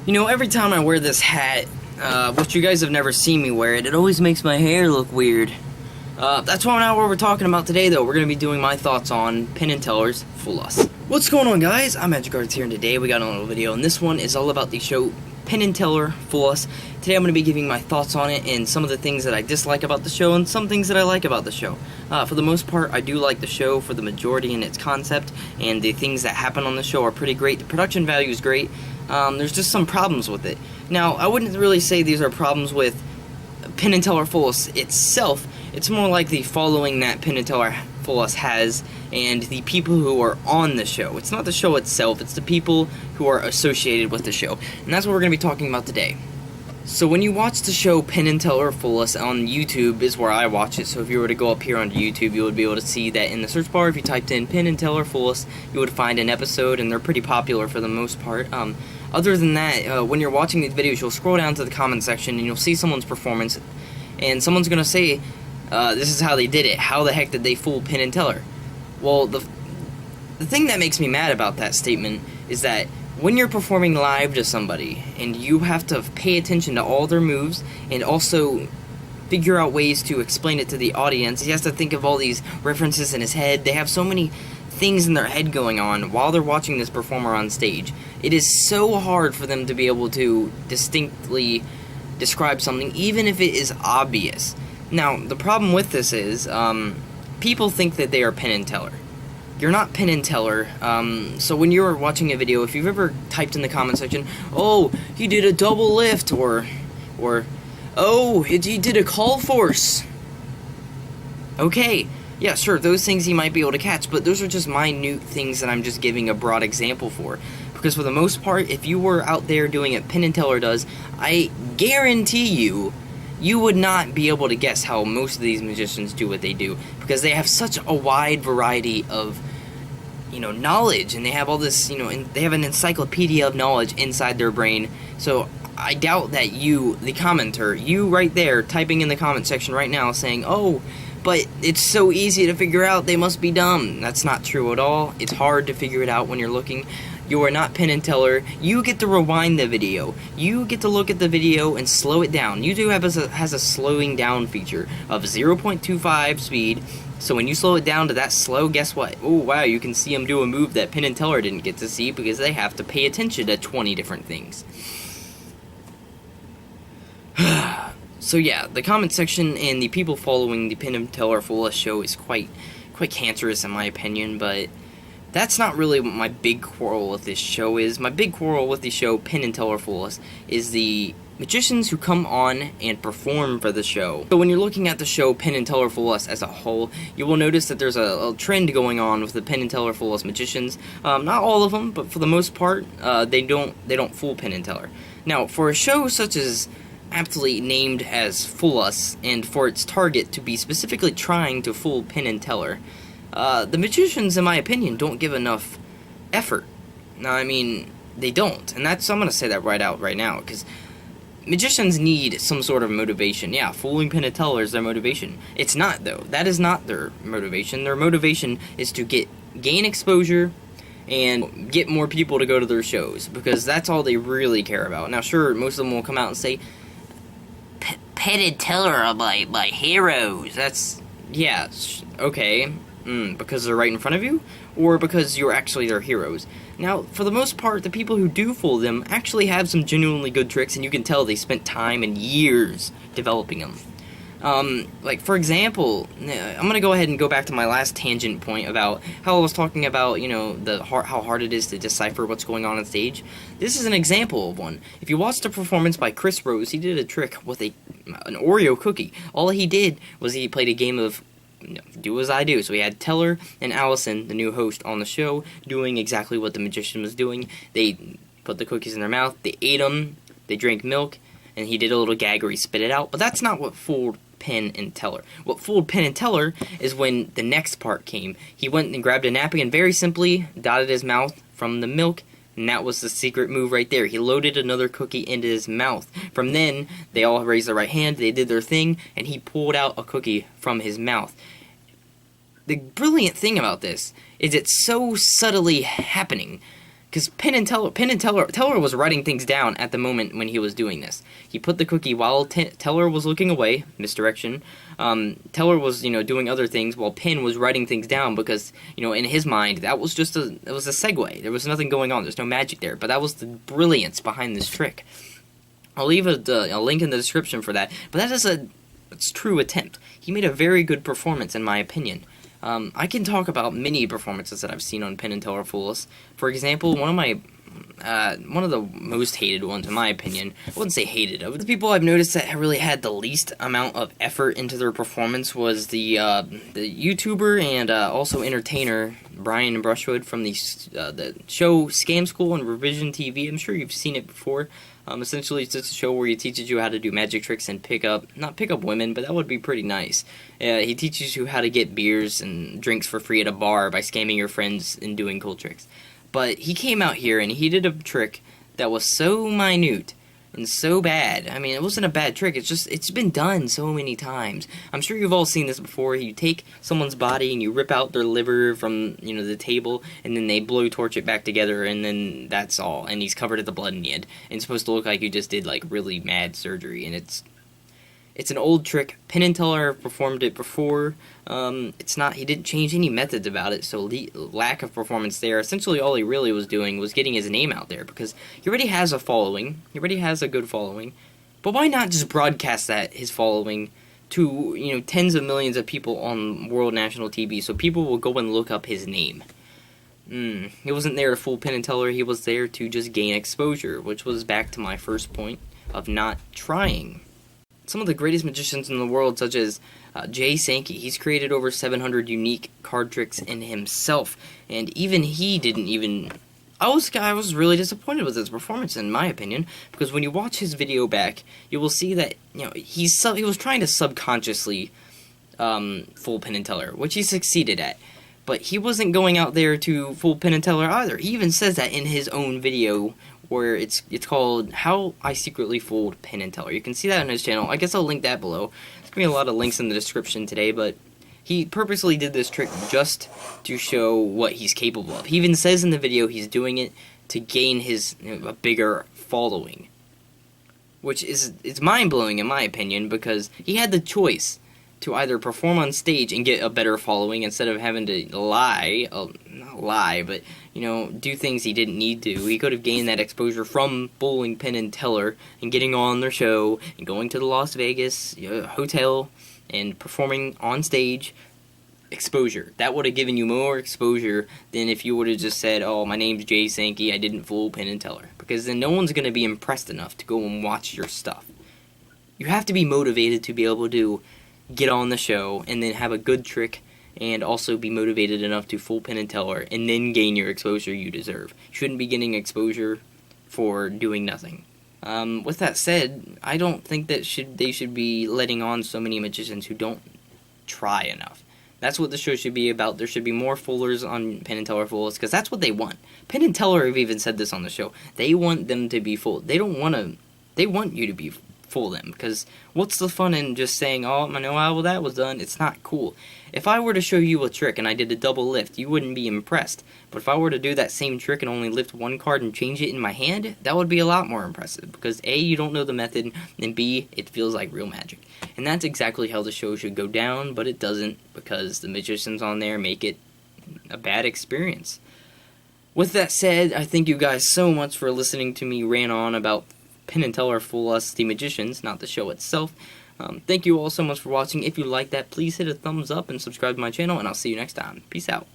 You know, every time I wear this hat, which you guys have never seen me wear it always makes my hair look weird. That's not what we're talking about today, though. We're going to be doing my thoughts on Penn and Teller's Fool Us. What's going on, guys? I'm Magic here, and today we got a little video, and this one is all about the show Penn and Teller Fool Us. Today I'm going to be giving my thoughts on it, and some of the things that I dislike about the show, and some things that I like about the show. For the most part, I do like the show for the majority in its concept, and the things that happen on the show are pretty great. The production value is great. There's just some problems with it. Now, I wouldn't really say these are problems with Penn and Teller Fool Us itself. It's more like the following that Penn and Teller Fool Us has and the people who are on the show. It's not the show itself, it's the people who are associated with the show. And that's what we're going to be talking about today. So when you watch the show Penn and Teller Fool Us on YouTube is where I watch it. So if you were to go up here on YouTube, you would be able to see that in the search bar, if you typed in Penn and Teller Fool Us, you would find an episode, and they're pretty popular for the most part. Other than that, when you're watching these videos, you'll scroll down to the comment section and you'll see someone's performance, and someone's going to say, this is how they did it. How the heck did they fool Penn and Teller? Well, the thing that makes me mad about that statement is that when you're performing live to somebody and you have to pay attention to all their moves and also figure out ways to explain it to the audience, he has to think of all these references in his head. They have so many things in their head going on while they're watching this performer on stage. It is so hard for them to be able to distinctly describe something, even if it is obvious. Now, the problem with this is, people think that they are Penn and Teller. You're not Penn and Teller. So when you're watching a video, if you've ever typed in the comment section, oh, he did a double lift, or oh, he did a call force. Okay, yeah, sure, those things you might be able to catch, but those are just minute things that I'm just giving a broad example for. Because for the most part, if you were out there doing it Penn and Teller does, I guarantee you would not be able to guess how most of these magicians do what they do, because they have such a wide variety of, knowledge, and they have all this, and they have an encyclopedia of knowledge inside their brain. So I doubt that you, the commenter, you right there typing in the comment section right now saying, oh, but it's so easy to figure out, they must be dumb. That's not true at all. It's hard to figure it out when you're looking. You are not Penn and Teller. You get to rewind the video. You get to look at the video and slow it down. YouTube has a slowing down feature of 0.25 speed. So when you slow it down to that slow, guess what? Oh, wow, you can see them do a move that Penn and Teller didn't get to see because they have to pay attention to 20 different things. So yeah, the comment section and the people following the Penn and Teller Fool Us show is quite cancerous in my opinion, but that's not really what my big quarrel with this show is. My big quarrel with the show Penn and Teller Fool Us is the magicians who come on and perform for the show. So when you're looking at the show Penn and Teller Fool Us as a whole, you will notice that there's a trend going on with the Penn and Teller Fool Us magicians. Not all of them, but for the most part, they don't fool Penn and Teller. Now, for a show such as aptly named as Fool Us, and for its target to be specifically trying to fool Penn and Teller, the magicians, in my opinion, don't give enough effort. Now, I mean, they don't, and I'm going to say that right now, because magicians need some sort of motivation. Yeah, fooling Penn and Teller is their motivation. It's not, though. That is not their motivation. Their motivation is to gain exposure and get more people to go to their shows, because that's all they really care about. Now, sure, most of them will come out and say, Penn and Teller are my heroes. That's, yeah, okay. Because they're right in front of you? Or because you're actually their heroes? Now, for the most part, the people who do fool them actually have some genuinely good tricks, and you can tell they spent time and years developing them. Like, for example, I'm going to go ahead and go back to my last tangent point about how I was talking about, how hard it is to decipher what's going on stage. This is an example of one. If you watched a performance by Chris Rose, he did a trick with an Oreo cookie. All he did was he played a game of do as I do. So we had Teller and Allison, the new host on the show, doing exactly what the magician was doing. They put the cookies in their mouth, they ate them, they drank milk, and he did a little gag where he spit it out. But that's not what fooled Penn and Teller. What fooled Penn and Teller is when the next part came. He went and grabbed a napkin and very simply dotted his mouth from the milk, and that was the secret move right there. He loaded another cookie into his mouth. From then, they all raised their right hand, they did their thing, and he pulled out a cookie from his mouth. The brilliant thing about this is it's so subtly happening. because Teller was writing things down at the moment when he was doing this. He put the cookie while Teller was looking away, misdirection. Teller was, doing other things while Penn was writing things down because, in his mind, it was a segue. There was nothing going on. There's no magic there. But that was the brilliance behind this trick. I'll leave a link in the description for that. But that is a true attempt. He made a very good performance, in my opinion. I can talk about many performances that I've seen on Penn and Teller Fool Us. For example, one of the most hated ones, in my opinion. I wouldn't say hated. Of the people I've noticed that really had the least amount of effort into their performance was the YouTuber and also entertainer Brian Brushwood from the show Scam School on Revision TV. I'm sure you've seen it before. Essentially, it's just a show where he teaches you how to do magic tricks and not pick up women, but that would be pretty nice. He teaches you how to get beers and drinks for free at a bar by scamming your friends and doing cool tricks. But he came out here and he did a trick that was so minute and so bad. I mean, it wasn't a bad trick. It's been done so many times. I'm sure you've all seen this before. You take someone's body and you rip out their liver from, the table, and then they blowtorch it back together, and then that's all. And he's covered in the blood in the end. And it's supposed to look like you just did, really mad surgery. And it's an old trick. Penn and Teller performed it before. He didn't change any methods about it, so lack of performance there. Essentially, all he really was doing was getting his name out there, because he already has a following. He already has a good following. But why not just broadcast his following, to, tens of millions of people on world national TV, so people will go and look up his name? He wasn't there to fool Penn and Teller. He was there to just gain exposure, which was back to my first point of not trying. Some of the greatest magicians in the world, such as Sankey, he's created over 700 unique card tricks in himself, and even he didn't even... I was really disappointed with his performance, in my opinion, because when you watch his video back, you will see that he was trying to subconsciously fool Penn and Teller, which he succeeded at. But he wasn't going out there to fool Penn and Teller either. He even says that in his own video, where it's called How I Secretly Fooled Penn and Teller. You can see that on his channel. I guess I'll link that below. There's going to be a lot of links in the description today, but he purposely did this trick just to show what he's capable of. He even says in the video he's doing it to gain a bigger following, which is mind-blowing in my opinion, because he had the choice to either perform on stage and get a better following instead of having to not lie, but, do things he didn't need to. He could have gained that exposure from fooling Penn and Teller and getting on their show and going to the Las Vegas hotel and performing on stage. Exposure. That would have given you more exposure than if you would have just said, oh, my name's Sankey, I didn't fool Penn and Teller. Because then no one's going to be impressed enough to go and watch your stuff. You have to be motivated to be able to get on the show and then have a good trick, and also be motivated enough to fool Penn and Teller and then gain your exposure you deserve. You shouldn't be getting exposure for doing nothing. With that said, I don't think that they should be letting on so many magicians who don't try enough. That's what the show should be about. There should be more foolers on Penn and Teller Fool Us, because that's what they want. Penn and Teller have even said this on the show. They want them to be fooled. They want you to fool them, because what's the fun in just saying, oh, I know how that was done? It's not cool. If I were to show you a trick and I did a double lift, you wouldn't be impressed. But if I were to do that same trick and only lift one card and change it in my hand, that would be a lot more impressive, because A, you don't know the method, and B, it feels like real magic. And that's exactly how the show should go down, but it doesn't, because the magicians on there make it a bad experience. With that said, I thank you guys so much for listening to me rant on about Penn and Teller Fool Us, the magicians, not the show itself. Thank you all so much for watching. If you like that, please hit a thumbs up and subscribe to my channel, and I'll see you next time. Peace out.